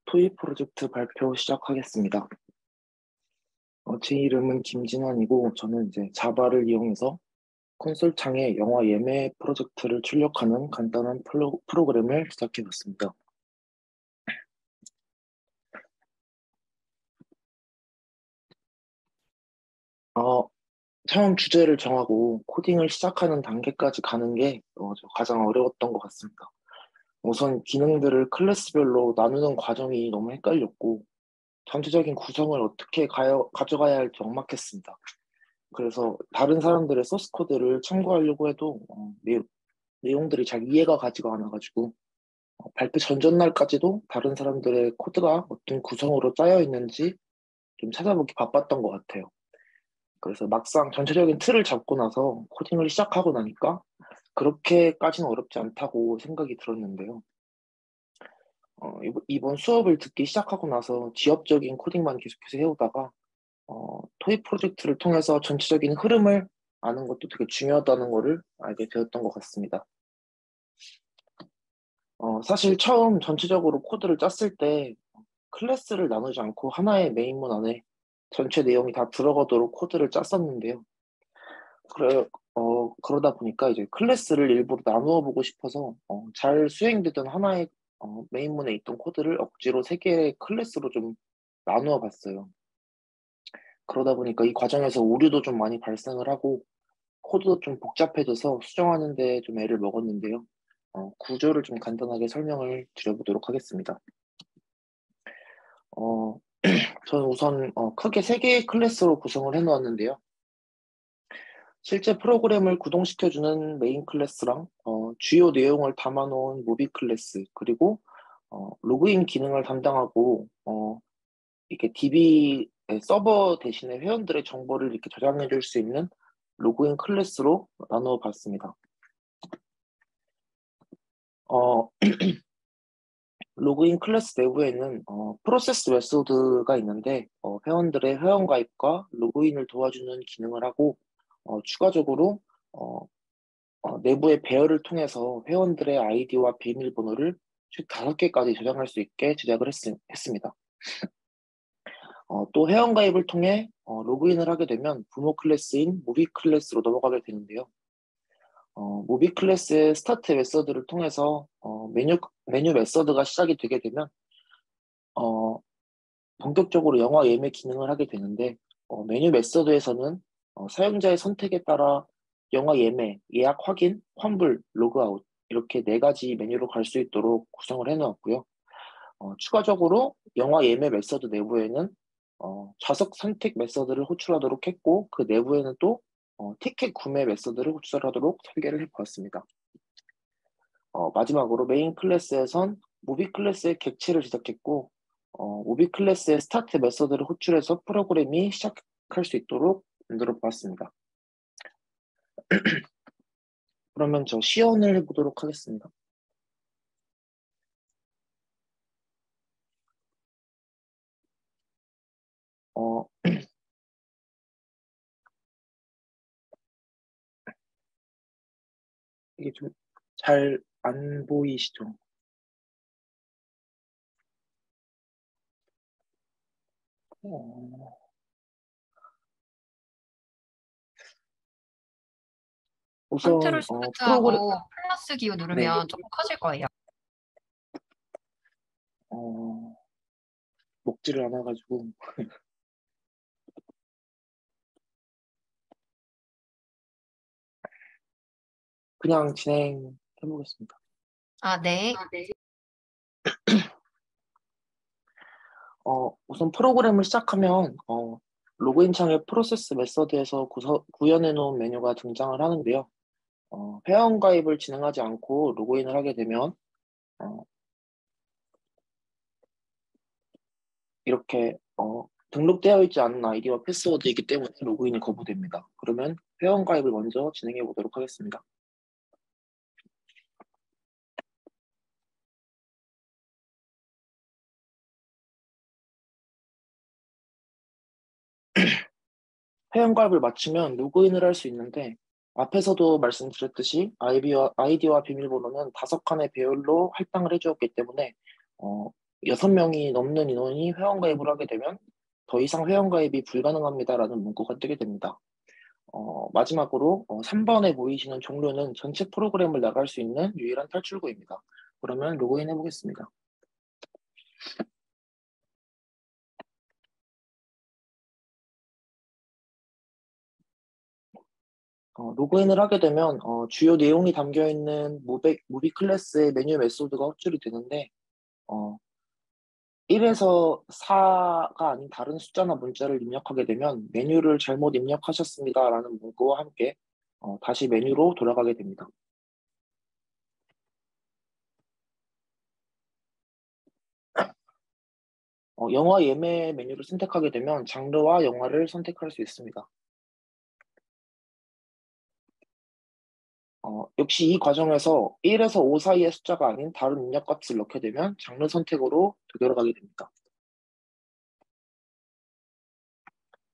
토익 프로젝트 발표 시작하겠습니다. 제 이름은 김진환이고, 저는 이제 자바를 이용해서 콘솔 창에 영화 예매 프로젝트를 출력하는 간단한 프로그램을 시작해봤습니다. 어, 처음 주제를 정하고 코딩을 시작하는 단계까지 가는 게 가장 어려웠던 것 같습니다. 우선 기능들을 클래스별로 나누는 과정이 너무 헷갈렸고, 전체적인 구성을 어떻게 가져가야 할지 막막했습니다. 그래서 다른 사람들의 소스 코드를 참고하려고 해도 내용들이 잘 이해가 가지가 않아가지고 발표 전전날까지도 다른 사람들의 코드가 어떤 구성으로 짜여 있는지 좀 찾아보기 바빴던 것 같아요. 그래서 막상 전체적인 틀을 잡고 나서 코딩을 시작하고 나니까 그렇게까지는 어렵지 않다고 생각이 들었는데요. 이번 수업을 듣기 시작하고 나서 지엽적인 코딩만 계속해서 해오다가 토익 프로젝트를 통해서 전체적인 흐름을 아는 것도 되게 중요하다는 거를 알게 되었던 것 같습니다. 사실 처음 전체적으로 코드를 짰을 때 클래스를 나누지 않고 하나의 메인문 안에 전체 내용이 다 들어가도록 코드를 짰었는데요. 그러다 보니까 이제 클래스를 일부러 나누어 보고 싶어서 잘 수행되던 하나의 메인문에 있던 코드를 억지로 세 개의 클래스로 좀 나누어 봤어요. 그러다 보니까 이 과정에서 오류도 좀 많이 발생을 하고 코드도 좀 복잡해져서 수정하는 데 좀 애를 먹었는데요. 구조를 좀 간단하게 설명을 드려보도록 하겠습니다. 어, 저는 우선 크게 세 개의 클래스로 구성을 해놓았는데요. 실제 프로그램을 구동시켜주는 메인 클래스랑 주요 내용을 담아놓은 무비 클래스, 그리고 로그인 기능을 담당하고 이렇게 DB 서버 대신에 회원들의 정보를 이렇게 저장해 줄 수 있는 로그인 클래스로 나누어 봤습니다. 어, 로그인 클래스 내부에는 프로세스 메소드가 있는데 회원들의 회원 가입과 로그인을 도와주는 기능을 하고 추가적으로 어, 내부의 배열을 통해서 회원들의 아이디와 비밀번호를 총 5개까지 저장할 수 있게 제작을 했습니다. 또 회원 가입을 통해 로그인을 하게 되면 부모 클래스인 무비 클래스로 넘어가게 되는데요. 무비 클래스의 스타트 메서드를 통해서 메뉴 메서드가 시작이 되게 되면 어, 본격적으로 영화 예매 기능을 하게 되는데 메뉴 메서드에서는 사용자의 선택에 따라 영화 예매, 예약 확인, 환불, 로그아웃 이렇게 네 가지 메뉴로 갈 수 있도록 구성을 해놓았고요. 추가적으로 영화 예매 메서드 내부에는 좌석 선택 메서드를 호출하도록 했고 그 내부에는 또 티켓 구매 메서드를 호출하도록 설계를 해보았습니다. 마지막으로 메인 클래스에선 무비 클래스의 객체를 제작했고 무비 클래스의 스타트 메서드를 호출해서 프로그램이 시작할 수 있도록 만들어 보았습니다. 그러면 저 시연을 해보도록 하겠습니다. 어, 이게 좀 잘 안 보이시죠? 어, 우선 컨트롤 프로그램 시프트하고 플러스 기호 네, 누르면 조금 커질 거예요. 어, 먹지를 않아가지고 그냥 진행해 보겠습니다. 아, 네. 우선 프로그램을 시작하면 로그인 창의 프로세스 메서드에서 구현해 놓은 메뉴가 등장을 하는데요. 회원 가입을 진행하지 않고 로그인을 하게 되면 어, 이렇게 등록되어 있지 않은 아이디와 패스워드이기 때문에 로그인이 거부됩니다. 그러면 회원 가입을 먼저 진행해 보도록 하겠습니다. 회원 가입을 마치면 로그인을 할 수 있는데 앞에서도 말씀드렸듯이 아이디와 비밀번호는 5칸의 배열로 할당을 해주었기 때문에 어, 6명이 넘는 인원이 회원가입을 하게 되면 더 이상 회원가입이 불가능합니다라는 문구가 뜨게 됩니다. 마지막으로 3번에 보이시는 종료는 전체 프로그램을 나갈 수 있는 유일한 탈출구입니다. 그러면 로그인 해보겠습니다. 로그인을 하게 되면 주요 내용이 담겨있는 무비 클래스의 메뉴 메소드가 호출이 되는데 1에서 4가 아닌 다른 숫자나 문자를 입력하게 되면 메뉴를 잘못 입력하셨습니다라는 문구와 함께 다시 메뉴로 돌아가게 됩니다. 영화 예매 메뉴를 선택하게 되면 장르와 영화를 선택할 수 있습니다. 역시 이 과정에서 1에서 5 사이의 숫자가 아닌 다른 입력값을 넣게 되면 장르 선택으로 되돌아가게 됩니다.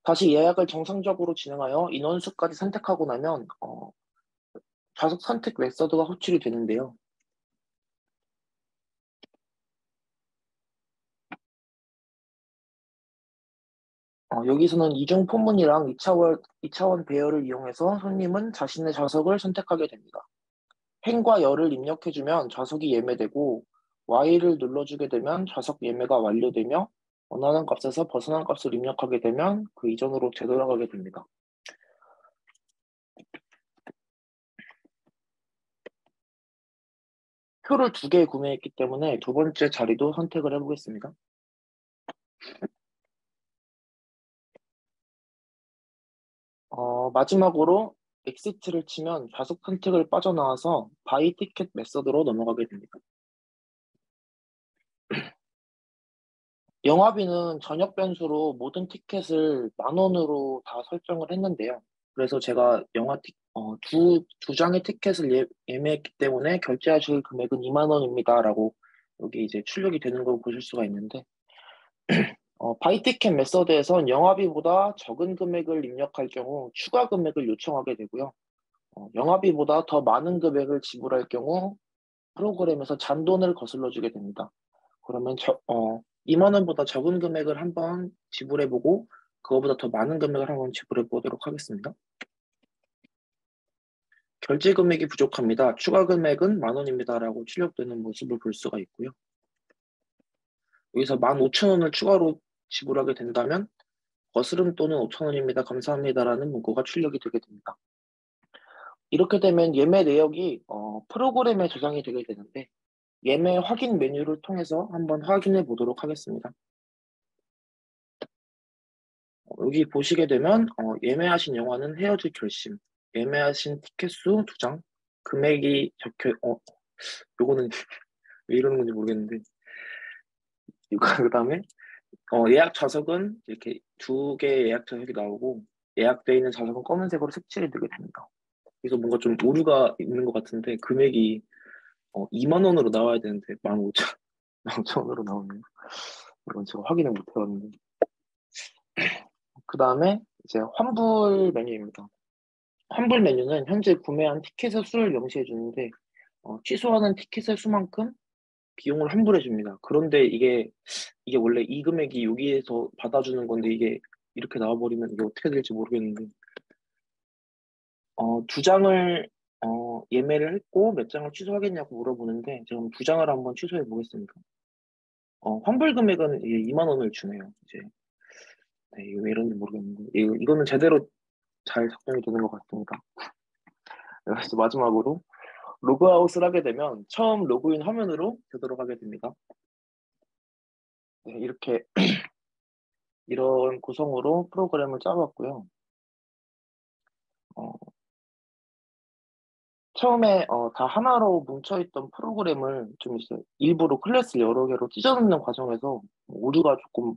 다시 예약을 정상적으로 진행하여 인원수까지 선택하고 나면 좌석 선택 메서드가 호출이 되는데요. 여기서는 이중 포문이랑 2차원 배열을 이용해서 손님은 자신의 좌석을 선택하게 됩니다. 행과 열을 입력해주면 좌석이 예매되고 Y를 눌러주게 되면 좌석 예매가 완료되며 원하는 값에서 벗어난 값을 입력하게 되면 그 이전으로 되돌아가게 됩니다. 표를 2개 구매했기 때문에 두 번째 자리도 선택을 해보겠습니다. 마지막으로 엑시트를 치면 좌석 선택을 빠져나와서 바이 티켓 메서드로 넘어가게 됩니다. 영화비는 전역 변수로 모든 티켓을 10,000원으로 다 설정을 했는데요. 그래서 제가 두 장의 티켓을 예매했기 때문에 결제하실 금액은 20,000원입니다라고 여기 이제 출력이 되는 걸 보실 수가 있는데, 바이 티켓 메서드에선 영화비보다 적은 금액을 입력할 경우 추가 금액을 요청하게 되고요. 영화비보다 더 많은 금액을 지불할 경우 프로그램에서 잔돈을 거슬러 주게 됩니다. 그러면 2만 원보다 적은 금액을 한번 지불해보고 그거보다 더 많은 금액을 한번 지불해보도록 하겠습니다. 결제 금액이 부족합니다. 추가 금액은 10,000원입니다라고 출력되는 모습을 볼 수가 있고요. 여기서 15,000원을 추가로 지불하게 된다면 거스름 또는 5,000원입니다. 감사합니다라는 문구가 출력이 되게 됩니다. 이렇게 되면 예매 내역이 프로그램에 저장이 되게 되는데 예매 확인 메뉴를 통해서 한번 확인해 보도록 하겠습니다. 여기 보시게 되면 예매하신 영화는 헤어질 결심, 예매하신 티켓 수 2장, 금액이 적혀 요거는 왜 이러는 건지 모르겠는데 그다음에 예약 좌석은 이렇게 2개의 예약 좌석이 나오고 예약되어 있는 좌석은 검은색으로 색칠이 되게 됩니다. 그래서 뭔가 좀 오류가 있는 것 같은데 금액이 2만 원으로 나와야 되는데 15,000원으로 나오네요. 이건 제가 확인을 못 해봤는데. 그 다음에 이제 환불 메뉴입니다. 환불 메뉴는 현재 구매한 티켓의 수를 명시해 주는데 취소하는 티켓의 수만큼 비용을 환불해 줍니다. 그런데 이게 원래 이 금액이 여기에서 받아주는 건데 이게 이렇게 나와버리면 이게 어떻게 될지 모르겠는데 2장을 예매를 했고 몇 장을 취소하겠냐고 물어보는데 지금 2장을 한번 취소해 보겠습니다. 환불 금액은 2만 원을 주네요. 이제 네, 이게 왜 이런지 모르겠는데 이거는 제대로 잘 작동이 되는 것 같습니다. 그래서 마지막으로 로그아웃을 하게 되면 처음 로그인 화면으로 되돌아가게 됩니다. 네, 이렇게 이런 구성으로 프로그램을 짜봤고요. 어, 처음에 다 하나로 뭉쳐있던 프로그램을 좀 이제 일부러 클래스를 여러 개로 찢어놓는 과정에서 오류가 조금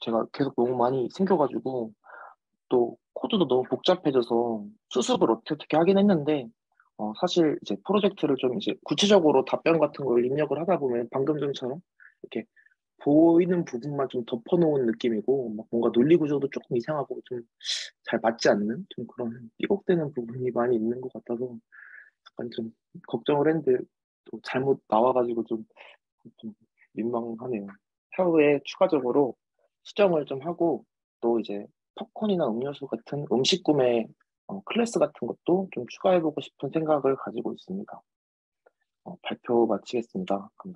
제가 계속 너무 많이 생겨가지고 또 코드도 너무 복잡해져서 수습을 어떻게 하긴 했는데 사실 이제 프로젝트를 좀 이제 구체적으로 답변 같은 걸 입력을 하다 보면 방금 전처럼 이렇게 보이는 부분만 좀 덮어놓은 느낌이고 막 뭔가 논리 구조도 조금 이상하고 좀 잘 맞지 않는 좀 그런 삐걱대는 부분이 많이 있는 것 같아서 약간 좀 걱정을 했는데 또 잘못 나와가지고 좀 민망하네요. 향후에 추가적으로 수정을 좀 하고 또 이제 팝콘이나 음료수 같은 음식 구매 클래스 같은 것도 좀 추가해보고 싶은 생각을 가지고 있습니다. 발표 마치겠습니다. 감사합니다.